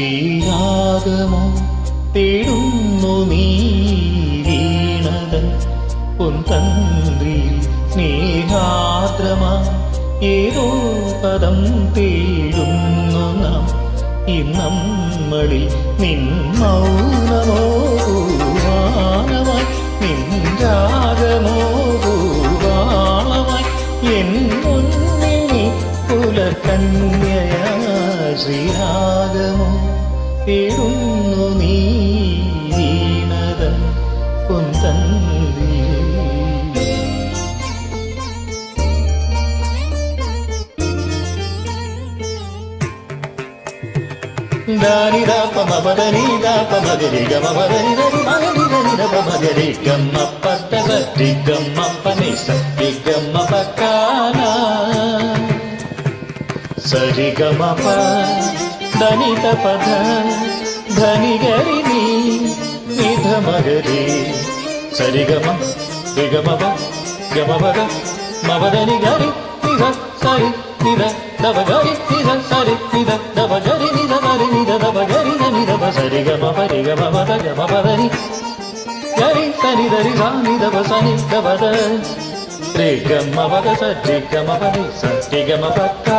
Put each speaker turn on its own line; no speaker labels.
ശ്രീരാഗമോ തേടുന്നു നീ വീണതൻ പൊൻതന്ത്രിയിൽ സ്നേഹാദ്രമാ ഏതോ പദം തേടുന്നു നാം ഇന്നമ്മളിൽ നിൻ മൗനമോ ഗാനമായി നിൻ രാഗമോ ഗാനമായി എൻ മുന്നിൽ പുലർകന്യയാ ശ്രീരാഗമോ തേടുന്നു നീ വീണതൻ പൊൻതന്ത്രിയിൽ സരിഗമപ ധനിത പദ ധനിഗരി നീ നിധമഗരി സരിഗമ വിഗമപ ഗമപദ മപദനി ഗരി നിധ സരി നിധ ദവഗരി നിധ സരി നിധ ദവഗരി നിധ ഗരി നിധ ദവഗരി നിധ സരിഗമ പരിഗമപദ ഗമപദനി ഗരി സനി ധരി സാനി ദവ സനി ദവദ രി ഗമപദ സരി ഗമപദി സരി ഗമപദ